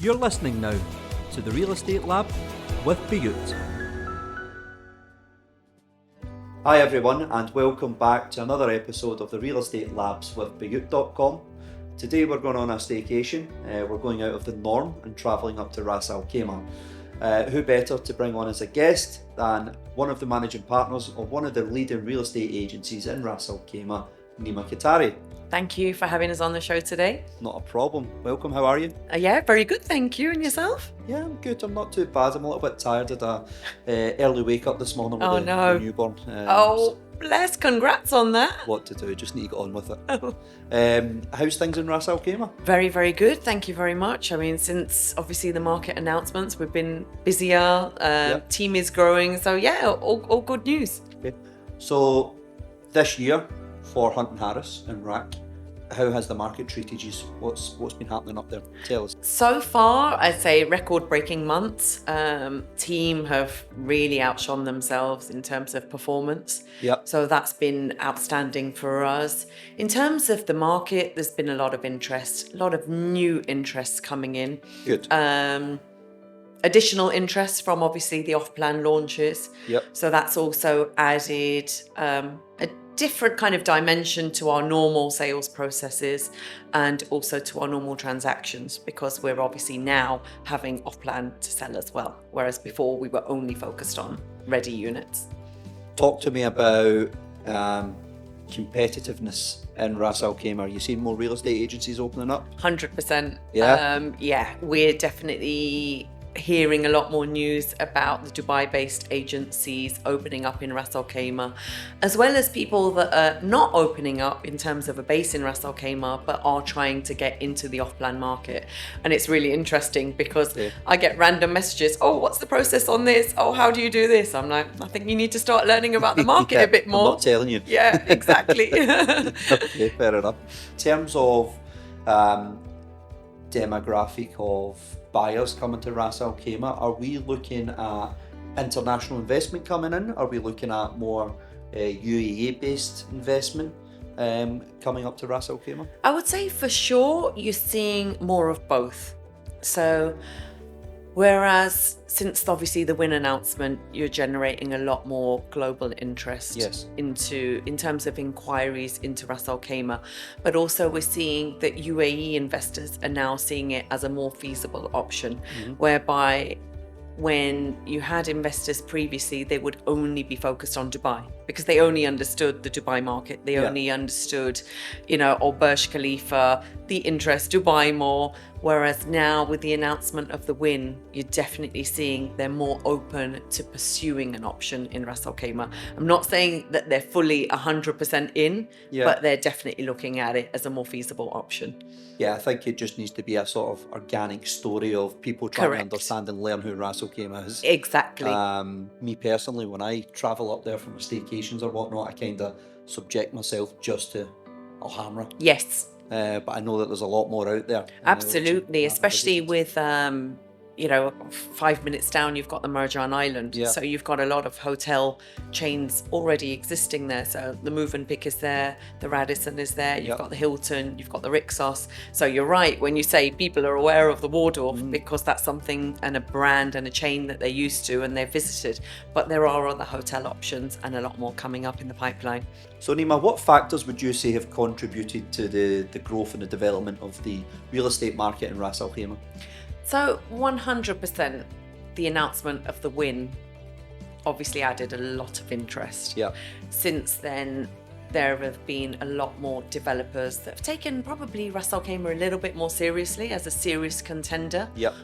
You're listening now to the Real Estate Lab with Bayut. Hi everyone, and welcome back to another episode of the Real Estate Labs with Bayut.com. Today we're going on a staycation. We're going out of the norm and travelling up to Ras Al Khaimah. Who better to bring on as a guest than one of the managing partners of one of the leading real estate agencies in Ras Al Khaimah, Neema Kataria. Thank you for having us on the show today. Not a problem. Welcome, how are you? Yeah, very good, thank you. And yourself? Yeah, I'm good. I'm not too bad. I'm a little bit tired. Had a early wake up this morning with no. the newborn. Bless, congrats on that. What to do, just need to get on with it. How's things in Ras Al Khaimah? Very, very good. Thank you very much. I mean, since obviously the market announcements, we've been busier. Team is growing. So yeah, all good news. Okay. So this year for Hunt & Harris and RAC, how has the market treated you? What's been happening up there? Tell us. So far, I'd say record-breaking months. Team have really outshone themselves in terms of performance. Yep. So that's been outstanding for us. In terms of the market, there's been a lot of interest, a lot of new interests coming in. Good. Additional interest from obviously the off-plan launches. Yep. So that's also added a different kind of dimension to our normal sales processes and also to our normal transactions, because we're obviously now having off-plan to sell as well, whereas before we were only focused on ready units. Talk to me about competitiveness in Ras Al Khaimah. Are you seeing more real estate agencies opening up? 100%. Yeah? We're definitely hearing a lot more news about the Dubai-based agencies opening up in Ras Al Khaimah, as well as people that are not opening up in terms of a base in Ras Al Khaimah, but are trying to get into the off-plan market. And it's really interesting because I get random messages. Oh, what's the process on this? Oh, how do you do this? I'm like, I think you need to start learning about the market a bit more. I'm not telling you. Yeah, exactly. Okay, fair enough. In terms of demographic of buyers coming to Ras Al Khaimah, are we looking at international investment coming in? Are we looking at more UAE based investment coming up to Ras Al Khaimah? I would say for sure you're seeing more of both. So whereas since obviously the Win announcement, you're generating a lot more global interest in terms of inquiries into Ras Al Khaimah, but also we're seeing that UAE investors are now seeing it as a more feasible option, whereby when you had investors previously, they would only be focused on Dubai because they only understood the Dubai market. They only understood, or Burj Khalifa, the interest, Dubai more. Whereas now with the announcement of the Win, you're definitely seeing they're more open to pursuing an option in Ras Al Khaimah. I'm not saying that they're fully 100% in, but they're definitely looking at it as a more feasible option. Yeah, I think it just needs to be a sort of organic story of people trying to understand and learn who Ras Al Khaimah is. Exactly. Me personally, when I travel up there for my staycations or whatnot, I kind of subject myself just to Al Hamra. Yes. But I know that there's a lot more out there. Absolutely, especially with 5 minutes down, you've got the Marjan Island. Yeah. So you've got a lot of hotel chains already existing there. So the Movenpick is there, the Radisson is there, you've got the Hilton, you've got the Rixos. So you're right when you say people are aware of the Waldorf because that's something and a brand and a chain that they're used to and they've visited. But there are other hotel options and a lot more coming up in the pipeline. So Neema, what factors would you say have contributed to the growth and the development of the real estate market in Ras Al Khaimah? So 100%, the announcement of the Win obviously added a lot of interest. Yeah. Since then, there have been a lot more developers that have taken probably Ras Al Khaimah a little bit more seriously as a serious contender. Yep.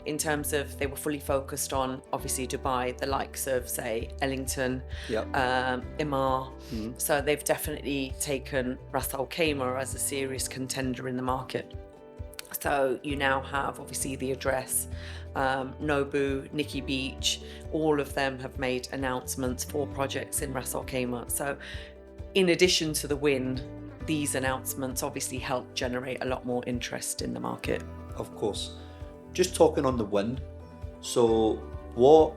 In terms of they were fully focused on obviously Dubai, the likes of say Ellington, Emaar. So they've definitely taken Ras Al Khaimah as a serious contender in the market. So you now have obviously the address, Nobu, Nikki Beach, all of them have made announcements for projects in Ras Al Khaimah. So in addition to the Win, these announcements obviously help generate a lot more interest in the market. Of course. Just talking on the Win, so what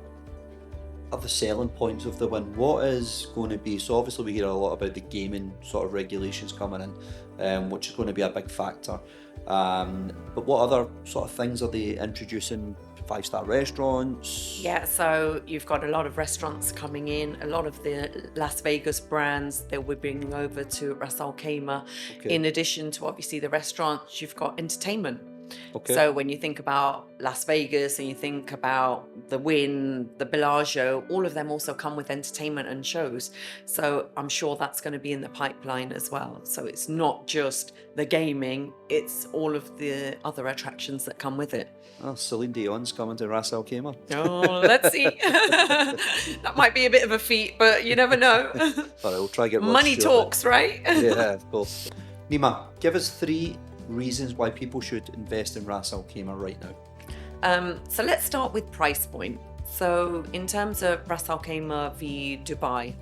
are the selling points of the Win? What is going to be, so obviously we hear a lot about the gaming sort of regulations coming in, which is going to be a big factor. But what other sort of things are they introducing? 5-star restaurants? Yeah, so you've got a lot of restaurants coming in, a lot of the Las Vegas brands that we're bringing over to Ras Al Khaimah. Okay. In addition to obviously the restaurants, you've got entertainment. Okay. So when you think about Las Vegas and you think about the Wynn, the Bellagio, all of them also come with entertainment and shows. So I'm sure that's going to be in the pipeline as well. So it's not just the gaming, it's all of the other attractions that come with it. Oh, Celine Dion's coming to Ras Al Khaimah. Oh, let's see. That might be a bit of a feat, but you never know. But we'll try to get Rod Money Stewart talks, right? Yeah, of course. Neema, give us 3 reasons why people should invest in Ras Al Khaimah right now. So let's start with price point. So in terms of Ras Al Khaimah v Dubai,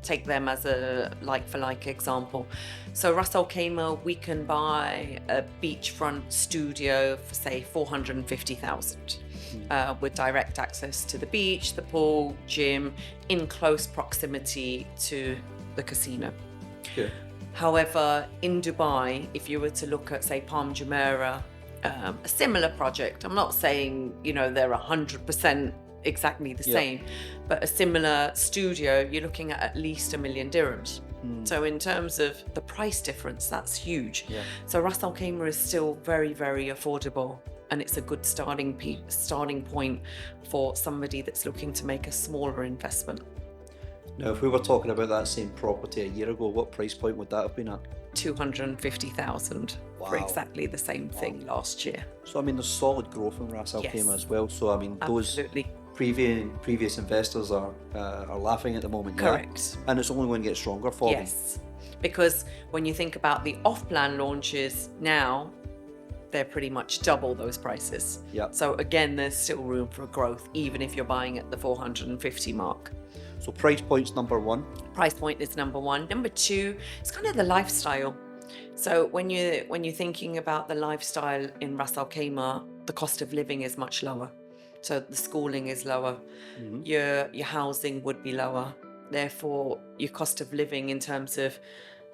take them as a like-for-like example. So Ras Al Khaimah, we can buy a beachfront studio for say 450,000 with direct access to the beach, the pool, gym, in close proximity to the casino. Okay. However, in Dubai, if you were to look at, say, Palm Jumeirah, a similar project, I'm not saying, they're 100% exactly the same, but a similar studio, you're looking at least 1 million dirhams. So in terms of the price difference, that's huge. Yeah. So Ras Al Khaimah is still very, very affordable. And it's a good starting point for somebody that's looking to make a smaller investment. Now, if we were talking about that same property a year ago, what price point would that have been at? 250,000 for exactly the same thing last year. So, there's solid growth in Ras Al Khaimah as well. So, those Absolutely. previous investors are laughing at the moment. Correct. Yeah? And it's only going to get stronger for them. Yes, because when you think about the off-plan launches now, they're pretty much double those prices. Yeah. So again, there's still room for growth, even if you're buying at the 450 mark. So price point's number 1. Price point is number 1. Number 2, it's kind of the lifestyle. So when you're thinking about the lifestyle in Ras Al Khaimah, the cost of living is much lower. So the schooling is lower. Your housing would be lower. Therefore, your cost of living in terms of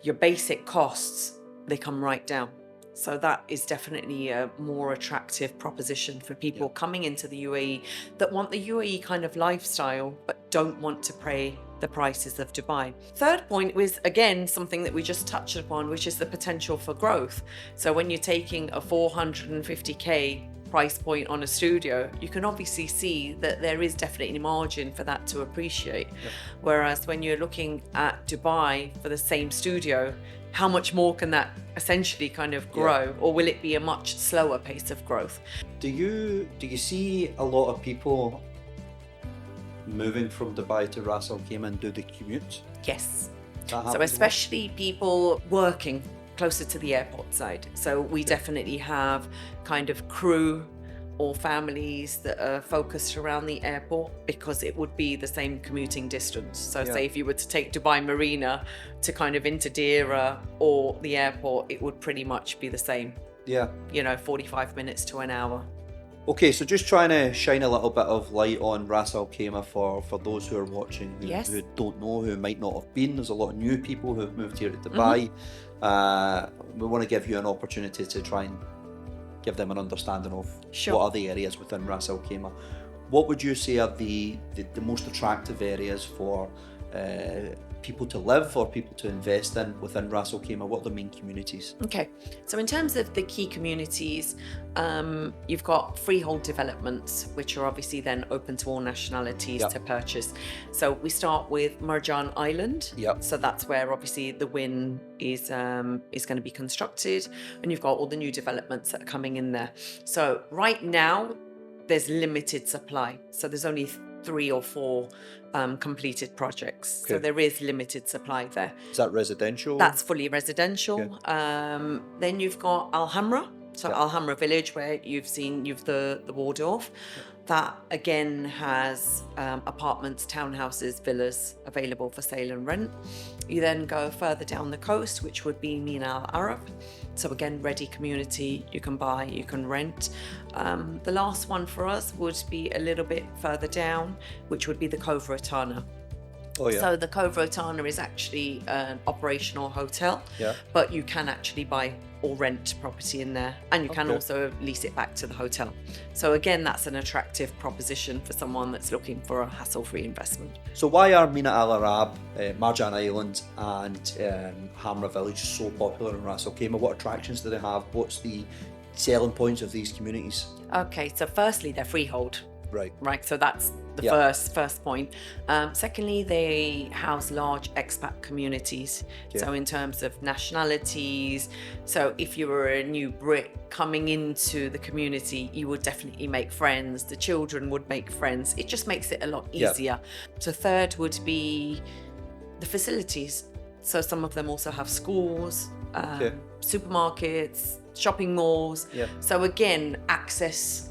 your basic costs, they come right down. So that is definitely a more attractive proposition for people coming into the UAE that want the UAE kind of lifestyle, but don't want to pay the prices of Dubai. Third point was, again, something that we just touched upon, which is the potential for growth. So when you're taking a 450K price point on a studio, you can obviously see that there is definitely margin for that to appreciate. Whereas when you're looking at Dubai for the same studio, how much more can that essentially kind of grow, or will it be a much slower pace of growth? Do you see a lot of people moving from Dubai to Ras Al Khaimah and do the commute? Yes. So especially people working closer to the airport side. So we definitely have kind of crew or families that are focused around the airport, because it would be the same commuting distance. So say if you were to take Dubai Marina to kind of into Deira or the airport, it would pretty much be the same. Yeah. 45 minutes to an hour. Okay, so just trying to shine a little bit of light on Ras Al Khaimah for those who are watching, who don't know, who might not have been. There's a lot of new people who have moved here to Dubai. We want to give you an opportunity to try and give them an understanding of what are the areas within Ras Al Khaimah. What would you say are the most attractive areas for people to live or people to invest in within Ras Al Khaimah? What are the main communities? Okay, so in terms of the key communities, you've got freehold developments, which are obviously then open to all nationalities to purchase. So we start with Marjan Island. So that's where obviously the Wynn is going to be constructed, and you've got all the new developments that are coming in there. So right now, there's limited supply. So there's only 3 or 4 completed projects. So there is limited supply there. Is that residential? That's fully residential. Then you've got Al Hamra. So Al Hamra village, where you've the Waldorf. That again has apartments, townhouses, villas available for sale and rent. You then go further down the coast, which would be Mina Al Arab. So again, ready community, you can buy, you can rent. The last one for us would be a little bit further down, which would be the Cove Rotana. Oh, yeah. So the Cove Rotana is actually an operational hotel, Yeah. but you can actually buy or rent property in there, and you can Okay. also lease it back to the hotel. So again, that's an attractive proposition for someone that's looking for a hassle-free investment. So why are Mina Al Arab, Marjan Island and Hamra Village so popular in Ras Al Khaimah? What attractions do they have? What's the selling points of these communities? Okay, so firstly, they're freehold. Right. So that's the Yeah. first point. Secondly, they house large expat communities. Okay. So in terms of nationalities, so if you were a new Brit coming into the community, you would definitely make friends. The children would make friends. It just makes it a lot Yeah. easier. So third would be the facilities. So some of them also have schools, Okay. supermarkets, shopping malls. Yeah. So again, access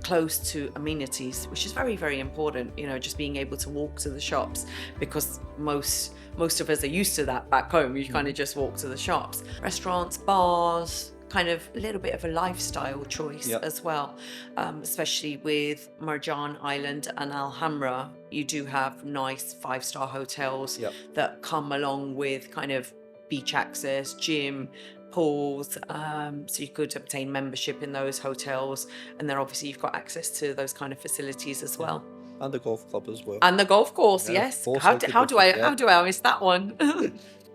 close to amenities, which is very, very important, just being able to walk to the shops, because most of us are used to that back home. You kind of just walk to the shops. Restaurants, bars, kind of a little bit of a lifestyle choice as well, especially with Marjan Island and Al Hamra. You do have nice 5-star hotels that come along with kind of beach access, gym, pools, so you could obtain membership in those hotels, and then obviously you've got access to those kind of facilities as well. And the golf club as well. And the golf course, Yeah, yes. both How have do, the how golf do course, I how do I miss that one?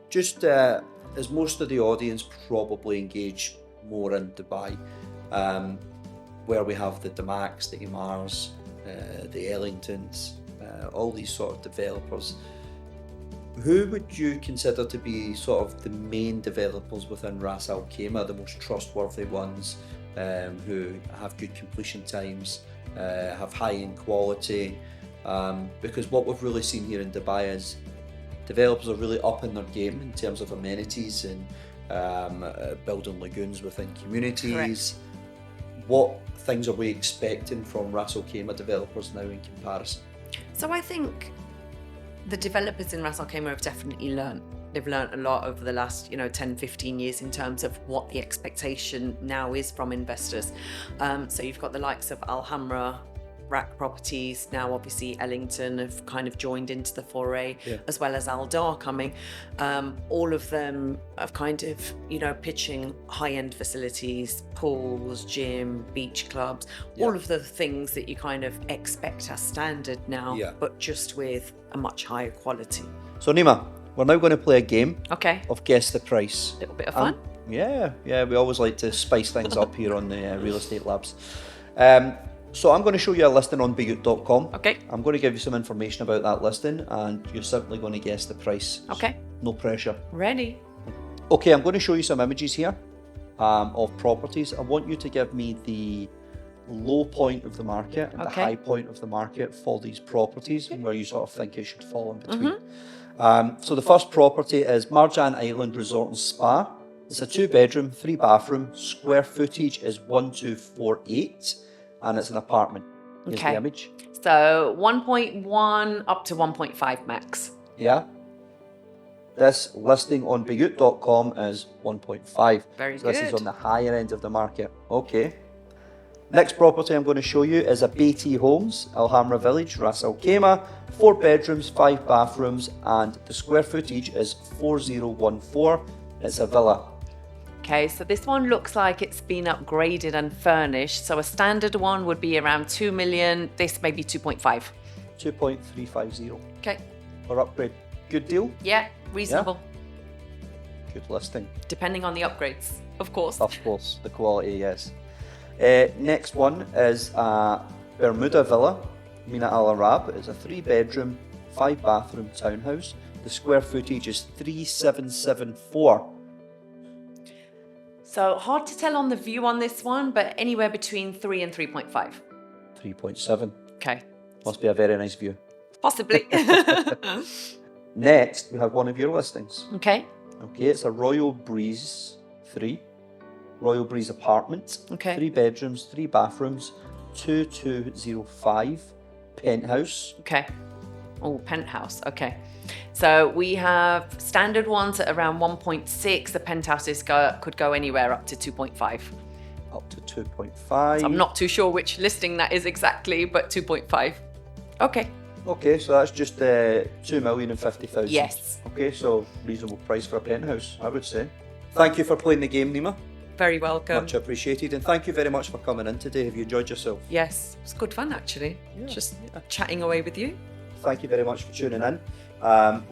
Just as most of the audience probably engage more in Dubai, where we have the Damacs, the Imars, the Ellingtons, all these sort of developers. Who would you consider to be sort of the main developers within Ras Al Khaimah, the most trustworthy ones, who have good completion times, have high-end quality? Because what we've really seen here in Dubai is developers are really up in their game in terms of amenities and building lagoons within communities. Correct. What things are we expecting from Ras Al Khaimah developers now in comparison? So I think the developers in Ras Al Khaimah have definitely learned. They've learned a lot over the last 10, 15 years in terms of what the expectation now is from investors. So you've got the likes of Al Hamra, RAC Properties, now obviously Ellington have kind of joined into the foray, as well as Al Dar coming. All of them have kind of, pitching high-end facilities, pools, gym, beach clubs, all of the things that you kind of expect as standard now, but just with a much higher quality. So Neema, we're now going to play a game of Guess the Price. A little bit of fun. Yeah, we always like to spice things up here on the Real Estate Labs. So I'm going to show you a listing on Bayut.com. Okay. I'm going to give you some information about that listing, and you're simply going to guess the price. Okay. No pressure. Ready. Okay, I'm going to show you some images here of properties. I want you to give me the low point of the market and the high point of the market for these properties, and where you sort of think it should fall in between. So the first property is Marjan Island Resort and Spa. It's a 2-bedroom, 3-bathroom. Square footage is 1248, and it's an apartment. Here's the image. So 1.1 up to 1.5 max. Yeah. This listing on Bayut.com is 1.5. Very so this good. is on the higher end of the market. Okay. Next property I'm going to show you is a BT Homes, Al Hamra Village, Ras Al Khaimah. 4 bedrooms, 5 bathrooms, and the square footage is 4014. It's a villa. Okay, so this one looks like it's been upgraded and furnished. So a standard one would be around 2 million. This may be 2.5. 2.350. Okay. For upgrade. Good deal? Yeah, reasonable. Yeah. Good listing. Depending on the upgrades, of course. Of course, the quality, yes. Next one is a Bermuda Villa, Mina Al Arab. It's a 3-bedroom, 5-bathroom townhouse. The square footage is 3774. So hard to tell on the view on this one, but anywhere between 3 and 3.5. 3.7. Okay. Must be a very nice view. Possibly. Next, we have one of your listings. Okay. Okay, it's a Royal Breeze 3. Royal Breeze apartment. Okay. 3 bedrooms, 3 bathrooms, 2205 penthouse. Okay. Oh, penthouse. Okay. So we have standard ones at around 1.6. The penthouses could go anywhere up to 2.5. Up to 2.5. So I'm not too sure which listing that is exactly, but 2.5. Okay. Okay, so that's just 2,050,000. Yes. Okay, so reasonable price for a penthouse, I would say. Thank you for playing the game, Neema. Very welcome. Much appreciated, and thank you very much for coming in today. Have you enjoyed yourself? Yes, it was good fun actually. Just chatting away with you. Thank you very much for tuning in.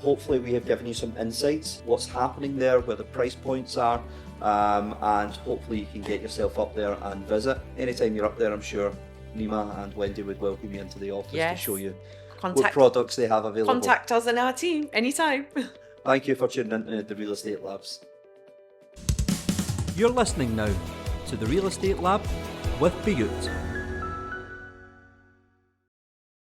Hopefully we have given you some insights, what's happening there, where the price points are, and hopefully you can get yourself up there and visit. Anytime you're up there, I'm sure Neema and Wendy would welcome you into the office to show you what products they have available. Contact us and our team anytime. Thank you for tuning into the Real Estate Labs. You're listening now to the Real Estate Lab with Bayut.